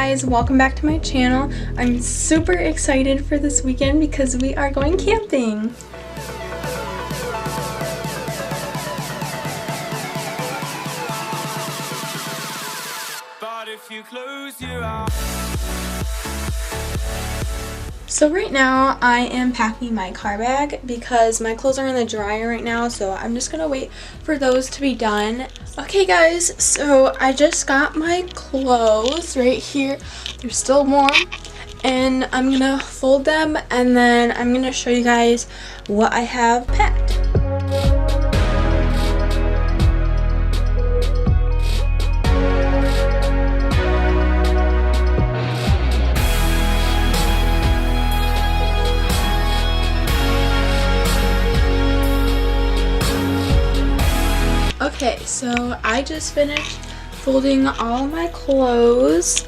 guys, welcome back to my channel. I'm super excited for this weekend because we are going camping. But if you close your eyes. So right now I am packing my car bag because my clothes are in the dryer right now, so I'm just gonna wait for those to be done. Okay guys, so I just got my clothes right here. They're still warm and I'm gonna fold them and then I'm gonna show you guys what I have packed. Okay, so I just finished folding all my clothes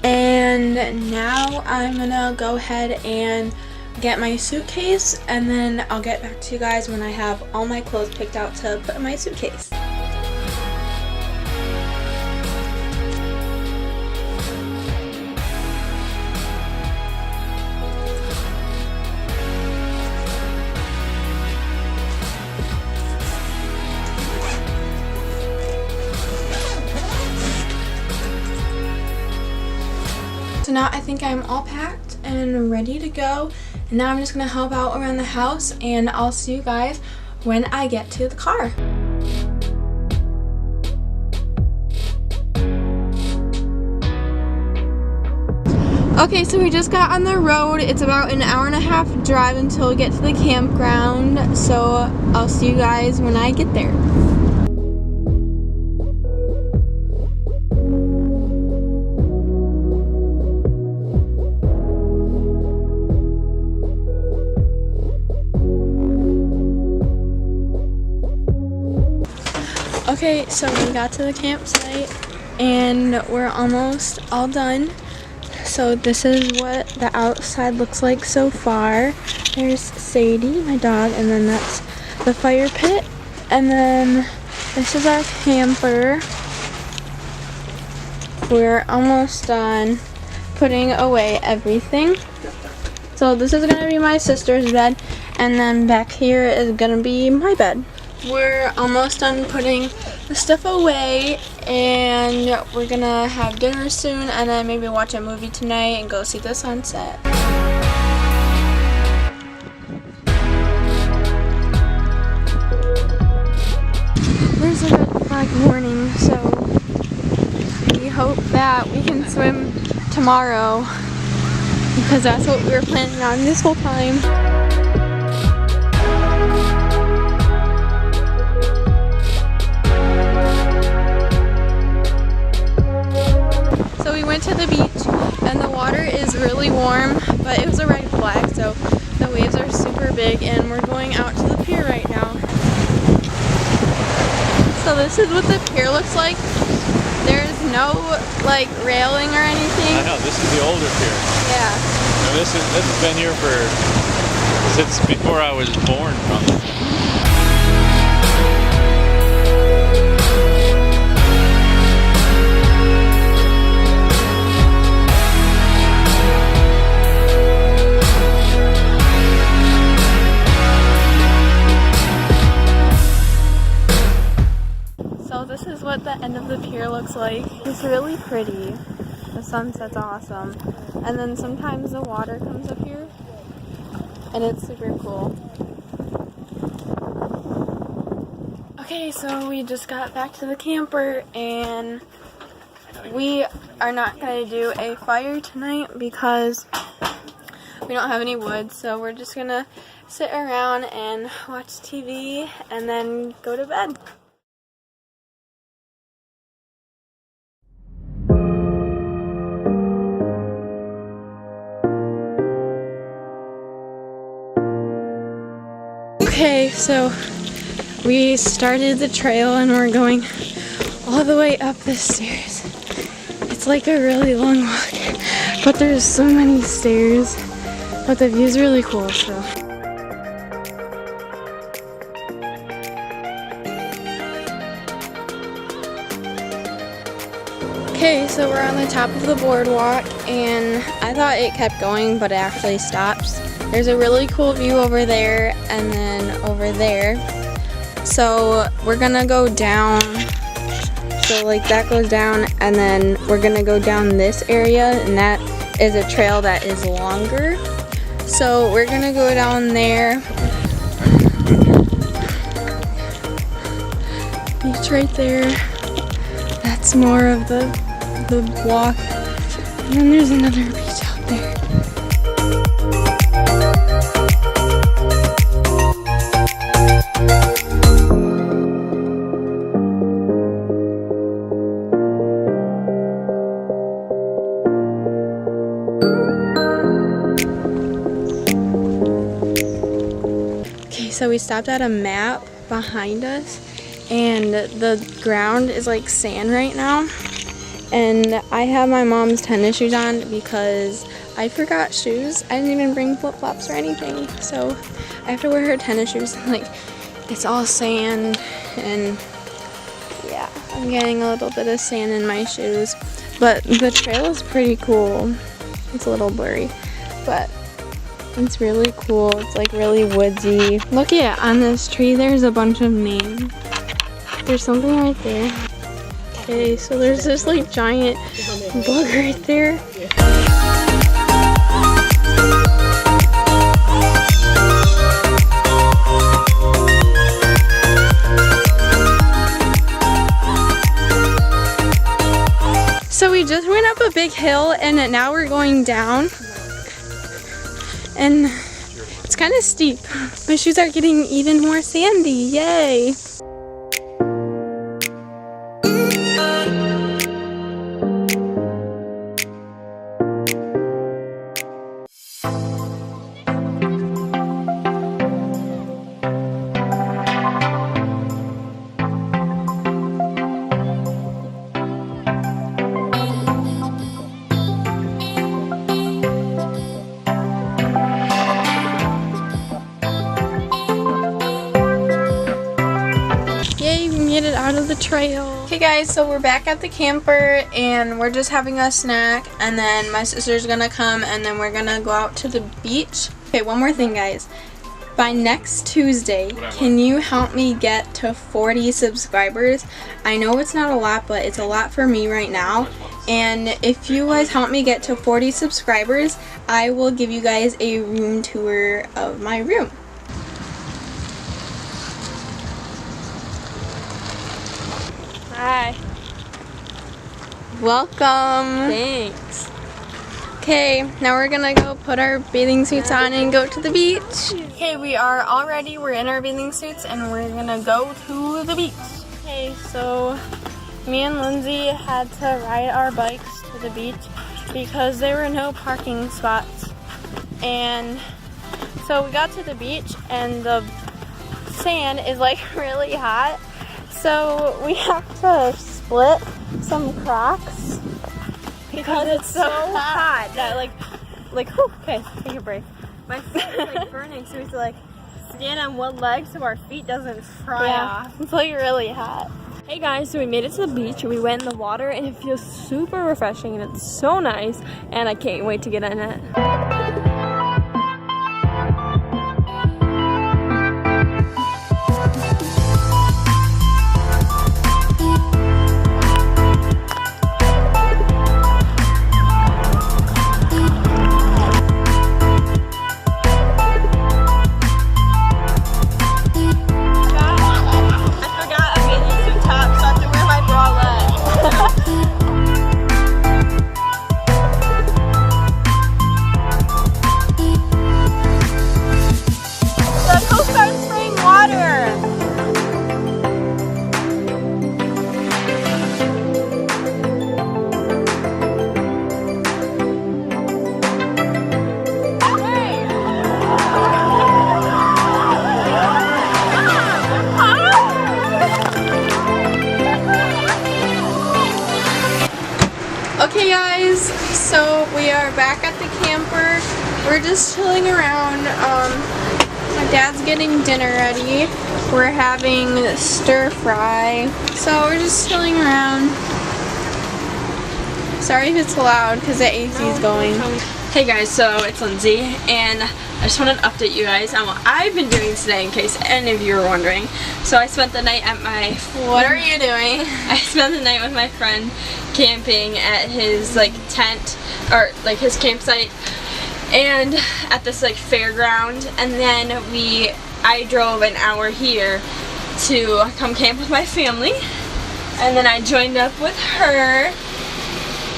and now I'm gonna go ahead and get my suitcase and then I'll get back to you guys when I have all my clothes picked out to put in my suitcase. So now I think I'm all packed and ready to go, and now I'm just gonna help out around the house and I'll see you guys when I get to the car. Okay, so we just got on the road. It's about an hour and a half drive until we get to the campground, so I'll see you guys when I get there. Okay, so we got to the campsite and we're almost all done. So this is what the outside looks like so far. There's Sadie, my dog, and then that's the fire pit. And then this is our camper. We're almost done putting away everything. So this is gonna be my sister's bed, and then back here is gonna be my bed. We're almost done putting the stuff away and we're gonna have dinner soon and then maybe watch a movie tonight and go see the sunset. There's a red flag warning, so we hope that we can swim tomorrow because that's what we were planning on this whole time. So we went to the beach and the water is really warm, but it was a red flag, so the waves are super big and we're going out to the pier right now. So this is what the pier looks like. There's no like railing or anything. I know, this is the older pier. Yeah. Now this has been here since before I was born probably. So this is what the end of the pier looks like. It's really pretty. The sunset's awesome. And then sometimes the water comes up here and it's super cool. Okay, so we just got back to the camper and we are not going to do a fire tonight because we don't have any wood, so we're just going to sit around and watch TV and then go to bed. Okay, so we started the trail and we're going all the way up the stairs. It's like a really long walk, but there's so many stairs, but the view's really cool, so. Okay, so we're on the top of the boardwalk, and I thought it kept going, but it actually stops. There's a really cool view over there, and then over there. So we're gonna go down, so like that goes down, and then we're gonna go down this area, and that is a trail that is longer. So we're gonna go down there. Beach right there. That's more of the walk. And then there's another beach out there. Okay, so we stopped at a map behind us, and the ground is like sand right now. And I have my mom's tennis shoes on because I forgot shoes. I didn't even bring flip-flops or anything. So I have to wear her tennis shoes. Like, it's all sand, and yeah, I'm getting a little bit of sand in my shoes. But the trail is pretty cool. It's a little blurry, but it's really cool. It's like really woodsy. Look at on this tree, there's a bunch of names. There's something right there. Okay, so there's this like giant bug right there. So we just went up a big hill, and now we're going down. And it's kind of steep. My shoes are getting even more sandy. Yay! Made it out of the trail. Okay guys, so we're back at the camper, and we're just having a snack, and then my sister's gonna come, and then we're gonna go out to the beach. Okay, one more thing guys. By next Tuesday, can you help me get to 40 subscribers? I know it's not a lot, but it's a lot for me right now. And if you guys help me get to 40 subscribers, I will give you guys a room tour of my room. Hi. Welcome. Thanks. Okay, now we're gonna go put our bathing suits on and go to the beach. Okay, we are all ready. We're in our bathing suits and we're gonna go to the beach. Okay, so me and Lindsay had to ride our bikes to the beach because there were no parking spots. And so we got to the beach, and the sand is like really hot. So we have to split some Crocs because it's so hot that whew, okay, take a break. My feet are like burning, so we have to like stand on one leg so our feet doesn't fry off. It's like really hot. Hey guys, so we made it to the beach, and we went in the water, and it feels super refreshing, and it's so nice, and I can't wait to get in it. Okay guys, so we are back at the camper. We're just chilling around. My dad's getting dinner ready. We're having stir fry. So we're just chilling around. Sorry if it's loud because the AC is going. Hey guys, so it's Lindsay, and I just wanted to update you guys on what I've been doing today in case any of you were wondering. So I spent the night at my... What are you doing? I spent the night with my friend camping at his like tent, or like his campsite, and at this like fairground, and then I drove an hour here to come camp with my family, and then I joined up with her,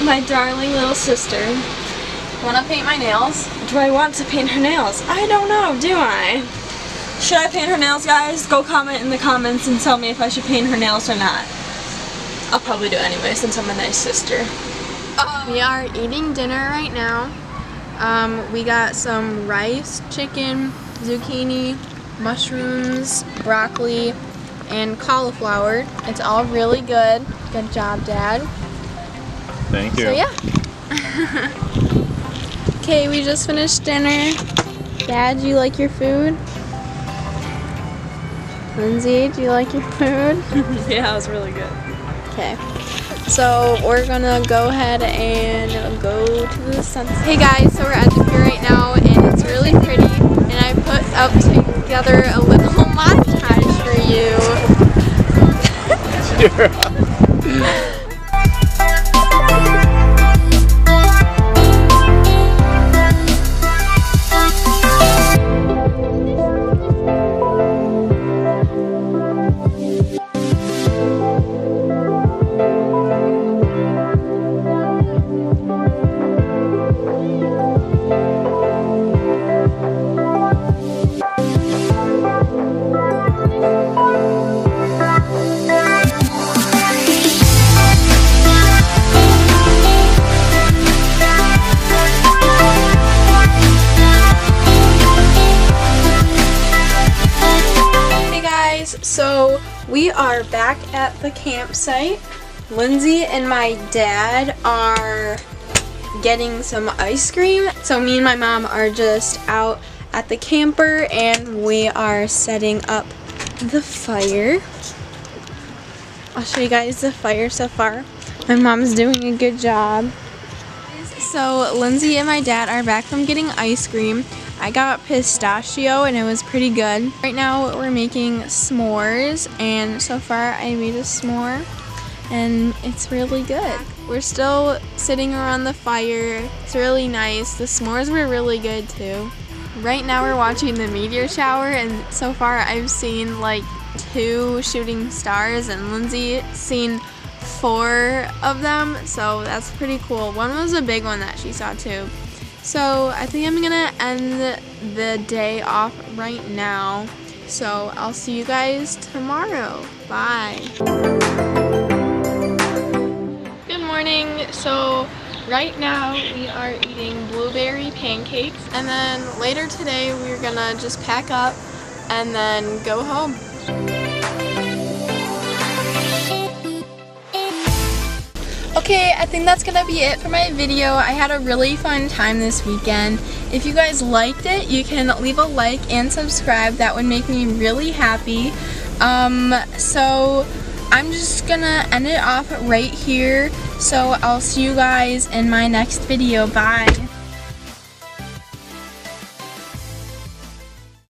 my darling little sister. Want to paint my nails? Do I want to paint her nails? I don't know, do I? Should I paint her nails, guys? Go comment in the comments and tell me if I should paint her nails or not. I'll probably do it anyway since I'm a nice sister. We are eating dinner right now. We got some rice, chicken, zucchini, mushrooms, broccoli, and cauliflower. It's all really good. Good job, Dad. Thank you. So yeah. Okay, we just finished dinner. Dad, do you like your food? Lindsay, do you like your food? Yeah, it was really good. Okay. So we're gonna go ahead and go to the sunset. Hey guys, so we're at the pier right now and it's really pretty, and I put up together a little montage for you. So we are back at the campsite. Lindsay and my dad are getting some ice cream. So me and my mom are just out at the camper and we are setting up the fire. I'll show you guys the fire so far. My mom's doing a good job. So Lindsay and my dad are back from getting ice cream. I got pistachio and it was pretty good. Right now we're making s'mores, and so far I made a s'more and it's really good. We're still sitting around the fire. It's really nice. The s'mores were really good too. Right now we're watching the meteor shower, and so far I've seen like 2 shooting stars and Lindsay seen 4 of them, so that's pretty cool. One was a big one that she saw too. So I think I'm gonna end the day off right now. So I'll see you guys tomorrow. Bye. Good morning. So right now we are eating blueberry pancakes, and then later today we're gonna just pack up and then go home. Okay, I think that's gonna be it for my video. I had a really fun time this weekend. If you guys liked it, you can leave a like and subscribe. That would make me really happy. So I'm just gonna end it off right here. So I'll see you guys in my next video. Bye.